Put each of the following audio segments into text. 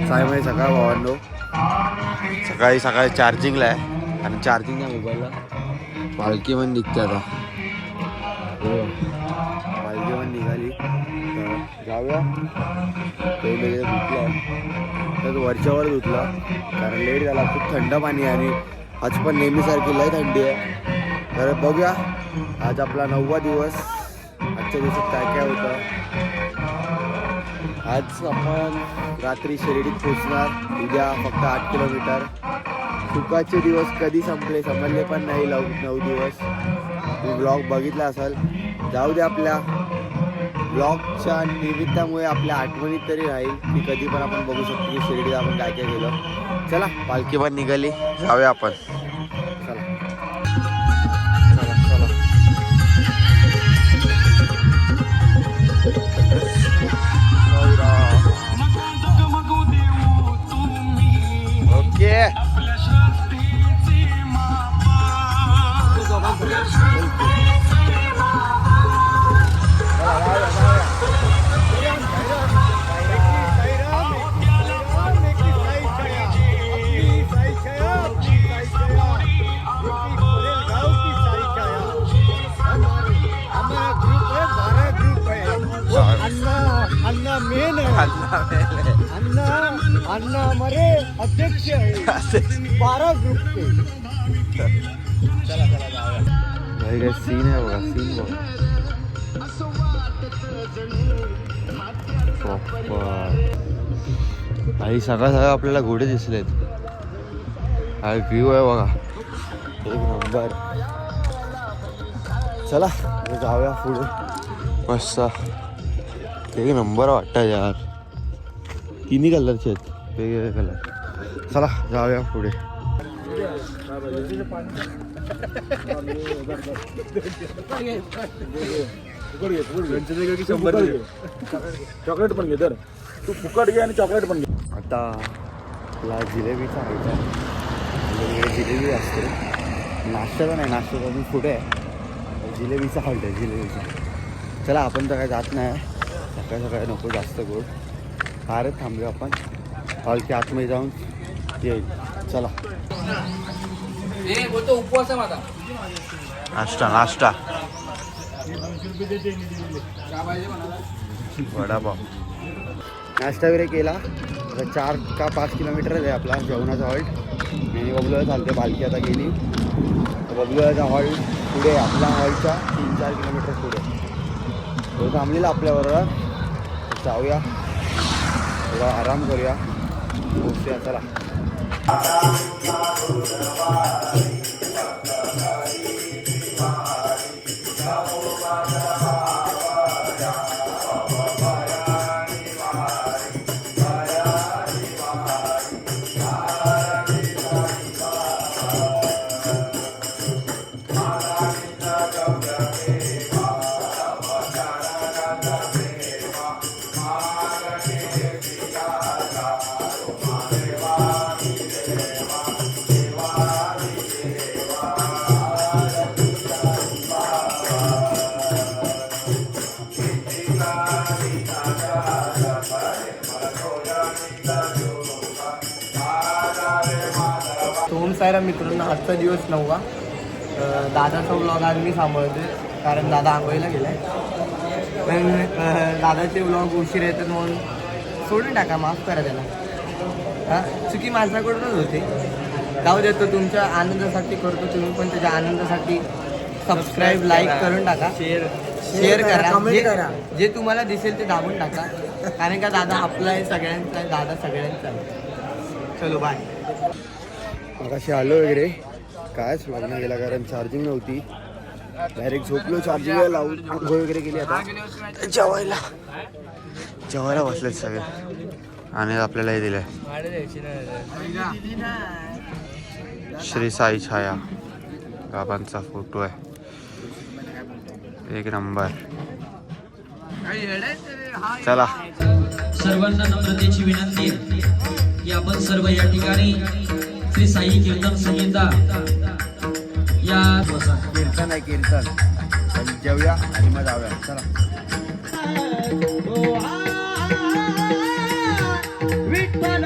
सायमाई सकाळ भावांनो, सकाळी सकाळी चार्जिंगला आहे आणि चार्जिंग नाही मोबाईलला. पालखी पण निघते आता, पालखी पण निघाली तर जाऊया. पहिले धुतला तर वरच्यावर धुतला कारण लेट झाला, खूप थंड पाणी आहे आणि आज पण नेहमीसारखी लय थंडी आहे. तर बघूया आज आपला 9वा दिवस. आजच्या दिवसात काय काय होतं. आज आपण रात्री शिर्डीत पोचणार, उद्या फक्त 8 किलोमीटर. सुखाचे दिवस कधी संपले समजले पण नाही. 9 दिवस मी ब्लॉग बघितला असाल. जाऊ दे, आपल्या ब्लॉगच्या निमित्तामुळे आपल्या आठवणीत तरी राहील की कधी पण आपण बघू शकतो की शिर्डीत आपण काय काय केलं. चला, पालखी पण निघाली, जाऊया आपण. चला चला चला. ओके, अन्ना हमारे अध्यक्ष है, 12 ग्रुप के. चला चला जाऊया. भाई काय सीन आहे बघा, सीन बघा. भाई सकाळ सकाळ आपल्याला घोडे दिसलेत. हा व्ह्यू आहे बघा, एक नंबर. चला जाऊया पुढे. मस्त एक नंबर वाटतं यार. तिन्ही कलरचे आहेत, वेगवेगळे कलर. चला जाऊया पुढे. चॉकलेट पण घे तर, तू फुकट घे आणि चॉकलेट पण घे. आता आपला जिलेबीचा खायचा आहे. जिलेबी असते, नाश्त्याचा नाही, नाश्त्याचा मी पुढे आहे. जिलेबीचा हॉल्ट आहे, जिलेबीचा. चला आपण तर काय जात नाही, सकाळी सकाळी नको जास्त गोड. फारच थांबूया आपण, हॉलच्या आतमध्ये जाऊन येईल. चला उपवास आहे माझा. नाश्ता नाश्ता वडापाव नाश्ता वगैरे केला. आता 4 का 5 किलोमीटरच आहे आपला जेवणाचा हॉल्ट. आणि बबलूला चालते, पालखी आता गेली. बबलूचा हॉल्ट पुढे, आपला हॉल्टचा 3-4 किलोमीटर पुढे. तो थांबलेला आपल्याबरोबर. जाऊया, थोडा आराम करूया, पोचूया. चला ओम साईराम मित्रांनो, आजचा दिवस 9वा. दादाचा व्लॉग आज मी सांभाळते कारण दादा आंघोळीला गेलाय. पण दादाचे व्लॉग उशीर येतात म्हणून सोडून टाका, माफ करा त्याला. हां, चुकी माझ्याकडूनच होते. जाऊ देतो, तुमच्या आनंदासाठी करतो. तुम्ही पण त्याच्या आनंदासाठी सबस्क्राईब, लाईक करून टाका, शेअर करा, कमेंट करा. जे तुम्हाला दिसेल ते दाबून टाका. कारण का दादा आपला आहे, सगळ्यांचा आहे, दादा सगळ्यांचा आहे. चलो बाय. मगाशी आलो वगैरे, कायच लग्न गेला कारण चार्जिंग नव्हती. डायरेक्ट झोपलो, चार्जिंगला लावून आंघोळ वगैरे केली. आता जेवायला बसलेत सगळे आणि आपल्याला हे दिलंय श्री साई छाया. बाबांचा फोटो आहे, एक नंबर. चला, सर्वांना नम्रतेची विनंती आहे की आपण सर्व या ठिकाणी श्री साई कीर्तन संहिता या कीर्तन आहे, कीर्तन. पण जेवूया आणि मग जाऊया. चला. विठ्ठला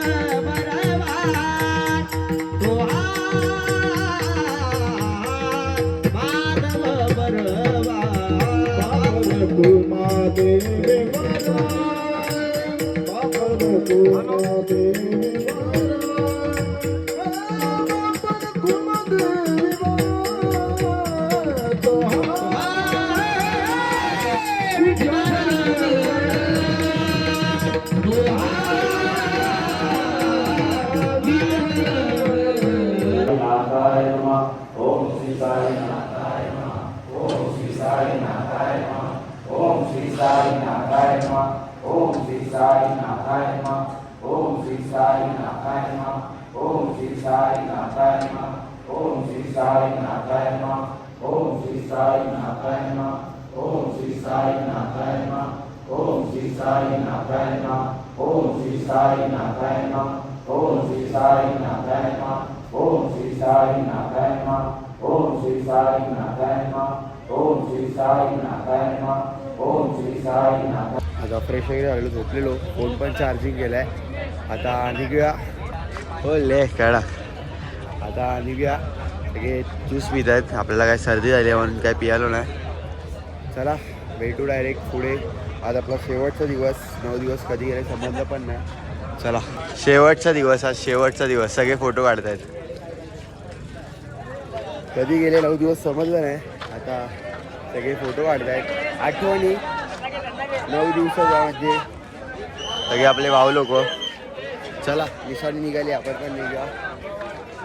आता फ्रेश वगैरे झालेलो, झोपलेलो, फोन पण चार्जिंग केलाय. आता निघूया. हो ले काढा. आता निघूया. सगळे ज्यूस पित आहेत. आपल्याला काय सर्दी झाली आहे म्हणून काय पियालो नाही. चला भेटू डायरेक्ट पुढे. आज आपला शेवटचा दिवस. 9 दिवस कधी गेले संबंध पण नाही. चला शेवटचा दिवस, आज शेवटचा दिवस. सगळे फोटो काढत आहेत. कधी गेले 9 दिवस समजलं नाही. आता सगळे फोटो काढत आहेत. आठवणी 9 दिवसाच्या म्हणजे सगळे आपले भाऊ लोक. चला निशाणी निघाली, आपण पण निघूया.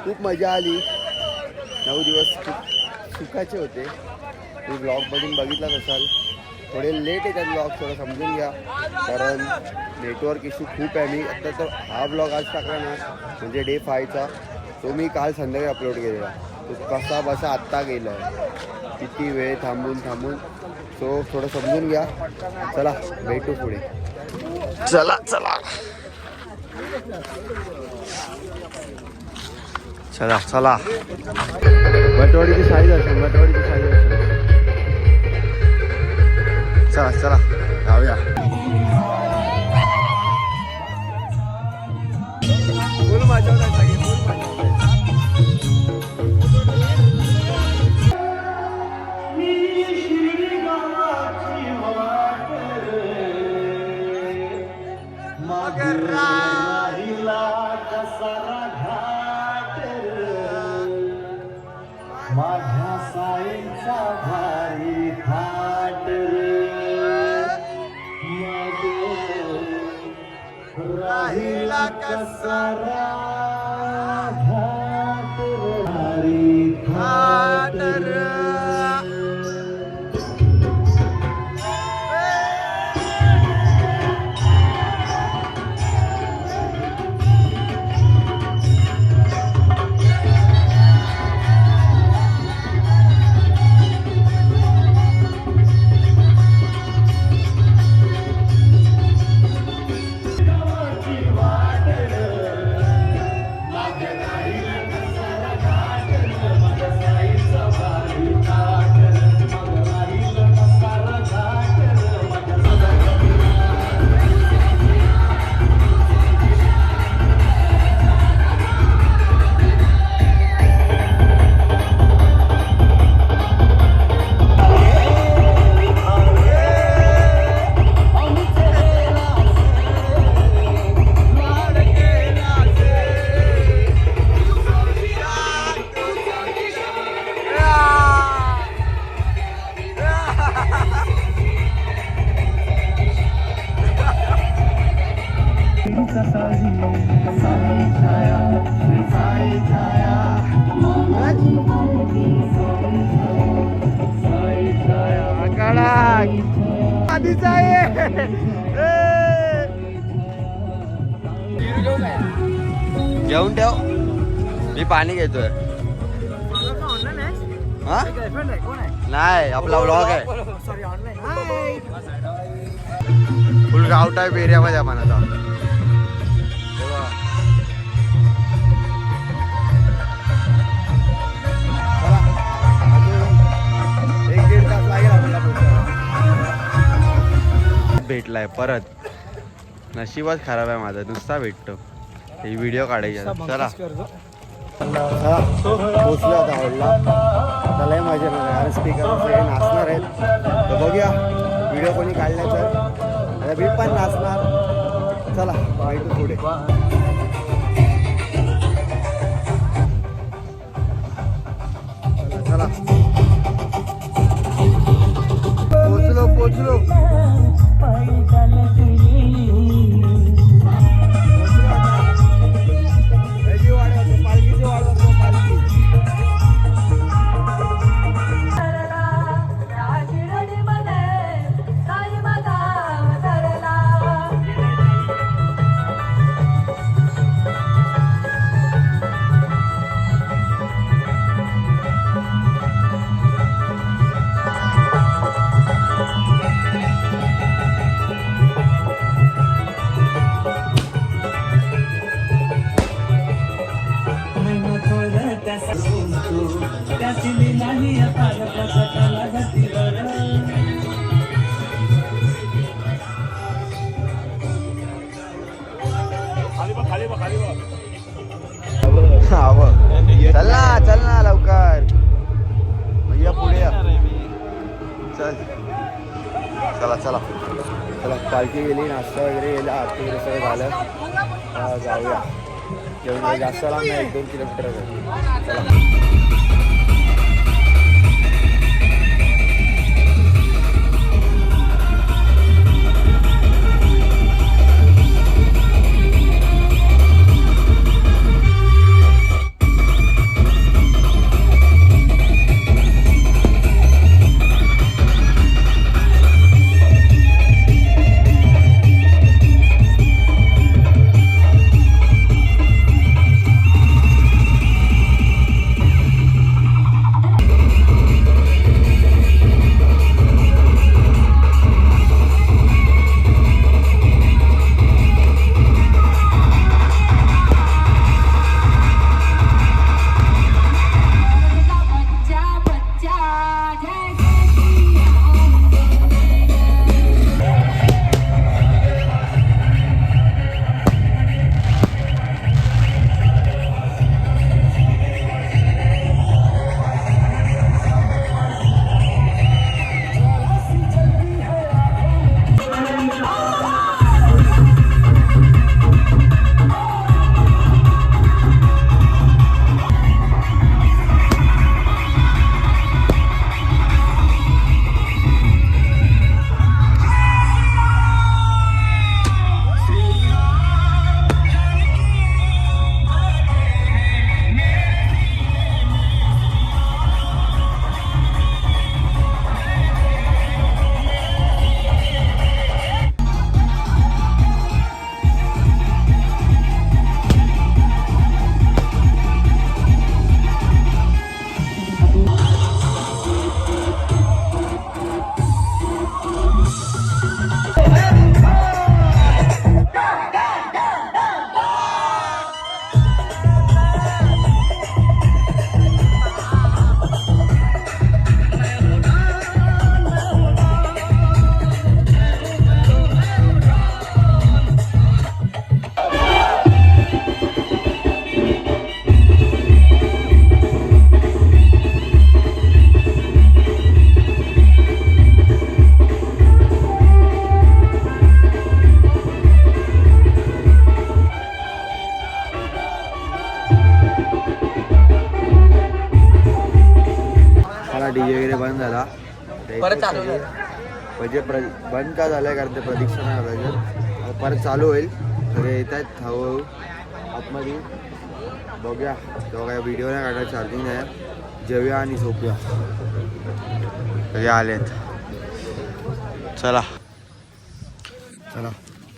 खूप मजा आली. 9 दिवस खूप सुखाचे होते. तुम्ही ब्लॉगमधून बघितलाच असाल. थोडे लेट येतात ब्लॉग, थोडं समजून घ्या कारण नेटवर्क इश्यू खूप आहे. मी आत्ता तर हा ब्लॉग आज टाकला ना म्हणजे डे 5चा, तो मी काल संध्याकाळी अपलोड केलेला. तो कसा बसा आत्ता गेला आहे, किती वेळ थांबून. सो थोडं समजून घ्या. चला भेटू पुढे. चला चला चला चला. बटवाडीची साईज असेल, बटवाडीची साईज असेल. चला चला जाऊया. फुल मजा होत आहे, फुल मजा होत आहे. माझ्या साईचा भारी थाट राहिला कसारा घाट भारी थाट. घेऊन ठेव, मी पाणी घेतोय. हा नाही, आपला ब्लॉग आहे. फुल गाव टाईप एरियामध्ये आपण आता. भेटलाय परत. नशीबच खराब आहे माझं, नुसता भेटतो. ही व्हिडिओ काढायचा. चला पोचलो आता हॉलला. त्यालाही मजा येणार आहे, स्पीकर सगळे नाचणार आहेत. तर बघूया व्हिडिओ कोणी काढला तर मी पण नाचणार. चला भेटू पुढे. दिली नाही आता प्रकटाला गतीवर चल ना लवकर भैया पुढे या. चल चला चला चला पालखी गेली नाश्ता वगैरे गेला आरती वगैरे सगळं झालं. जाऊया जेवण जास्त लांब नाही 1-2 किलोमीटर चला. डीजे वगैरे बंद झाला परत चालू म्हणजे बंद का झालाय कारण ते प्रदीक्षा नाही पाहिजे परत चालू होईल. सगळे येत आहेत हळूहळू आतमध्ये बघूया तेव्हा काय व्हिडिओ नाही काढायला चार्जिंग नाही. जेव्या आणि झोपूया सगळे आलेत. चला चला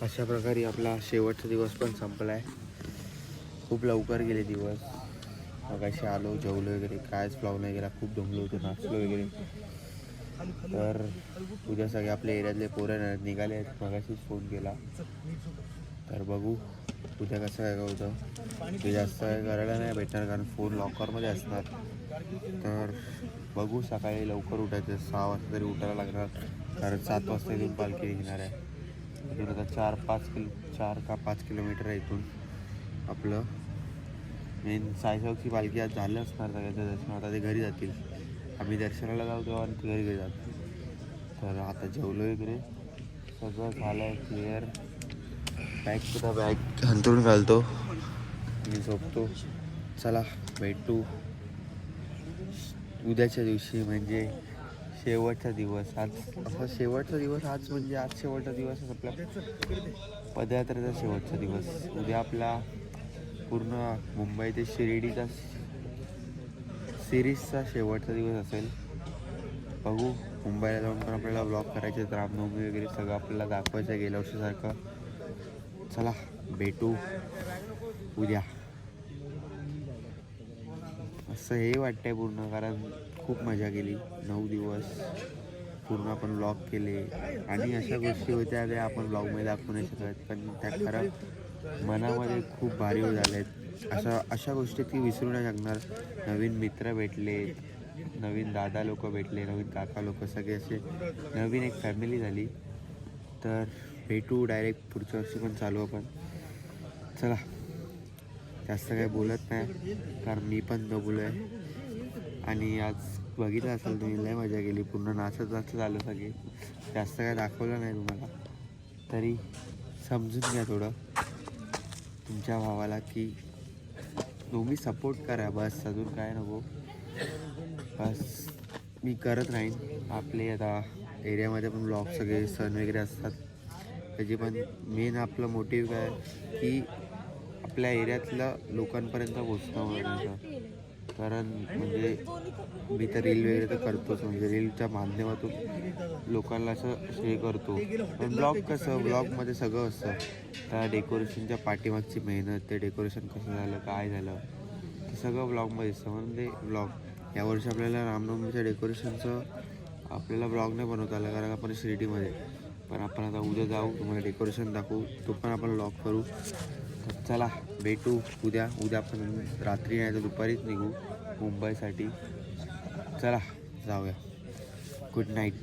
अशा प्रकारे आपला शेवटचा दिवस पण संपला आहे. खूप लवकर गेले दिवस. मगाशी आलो जेवलो वगैरे कायच फ्लॉग नाही गेला. खूप दमलो होतो नाचलो वगैरे. तर उद्या सगळे आपल्या एरियातले पोरं निघाले आहेत. मगाशीच फोन केला तर बघू उद्या कसं काय होतं. ते जास्त काय करायला नाही भेटणार कारण फोन लॉकरमध्ये असणार. तर बघू सकाळी लवकर उठायचं 6 वाजता तरी उठायला लागणार कारण 7 वाजता इथून पालखी निघणार आहे. इथून आता 4 का 5 किलोमीटर आहे इथून आपलं मेन साईसाऊची पालखी आज झालं असणार सगळ्याचं दर्शन. आता ते घरी जातील. आम्ही दर्शनाला जाऊ तेव्हा आणि ते घरी जातो. तर आता जेवलो वगैरे सगळं झालं आहे क्लिअर. बॅगसुद्धा बॅग हंतरून घालतो मी झोपतो. चला भेटू उद्याच्या दिवशी म्हणजे शेवटचा दिवस. आज असा शेवटचा दिवस आज म्हणजे आज शेवटचा दिवस आपला पदयात्रेचा शेवटचा दिवस. उद्या आपला पूर्ण मुंबई ते शिर्डीचा सिरीजचा शेवटचा दिवस असेल. बघू मुंबईला जाऊन पण आपल्याला ब्लॉग करायचे रामनवमी वगैरे सगळं आपल्याला दाखवायचं आहे गेल्या वर्षीसारखं. चला भेटू उद्या. असं हे वाटतंय पूर्ण कारण खूप मजा केली 9 दिवस पूर्ण आपण ब्लॉग केले आणि अशा गोष्टी होत्या त्या आपण ब्लॉगमध्ये दाखवू नाही शकत पण त्या खरं मनामध्ये खूप भारी झाल्या आहेत. अशा गोष्टी ती विसरू नाही शकणार. नवीन मित्र भेटले नवीन दादा लोक भेटले, नवीन काका लोक, सगळे असे नवीन एक फॅमिली झाली. तर भेटू डायरेक्ट पुढच्या वर्षी पण चालू आपण. चला जास्त काही बोलत नाही कारण मी पण दबलो आहे. आणि आज बघितलं असेल तुम्ही, लय मजा केली, पूर्ण नाचत झालं सगळे. जास्त काय दाखवलं नाही तुम्हाला, तरी समजून घ्या थोडं तुमच्या भावाला की तुम्ही सपोर्ट करा बस, अजून काय नको. बस मी करत राहीन. आपले आता एरियामध्ये पण ब्लॉग सगळे सण वगैरे असतात, त्याची पण मेन आपलं मोटिव्ह काय की आपल्या एरियातल्या लोकांपर्यंत पोचणं वगैरे. कारण म्हणजे मी तर रील वगैरे तर करतोच, म्हणजे रीलच्या माध्यमातून लोकांना असं हे करतो. पण ब्लॉग कसं, ब्लॉगमध्ये सगळं असतं. त्या डेकोरेशनच्या पाठीमागची मेहनत, ते डेकोरेशन कसं झालं, काय झालं, ते सगळं ब्लॉगमध्ये असतं. म्हणून ते ब्लॉग यावर्षी आपल्याला रामनवमीच्या डेकोरेशनचं आपल्याला ब्लॉग नाही बनवता आलं कारण आपण शिर्डीमध्ये. पण आपण आता उद्या जाऊ, तुम्हाला डेकोरेशन दाखवू, तो पण आपण ब्लॉग करू. तर चला भेटू उद्या. आपण रात्री नाही तर दुपारीच निघू मुंबईसाठी. चला जाऊया. Good night.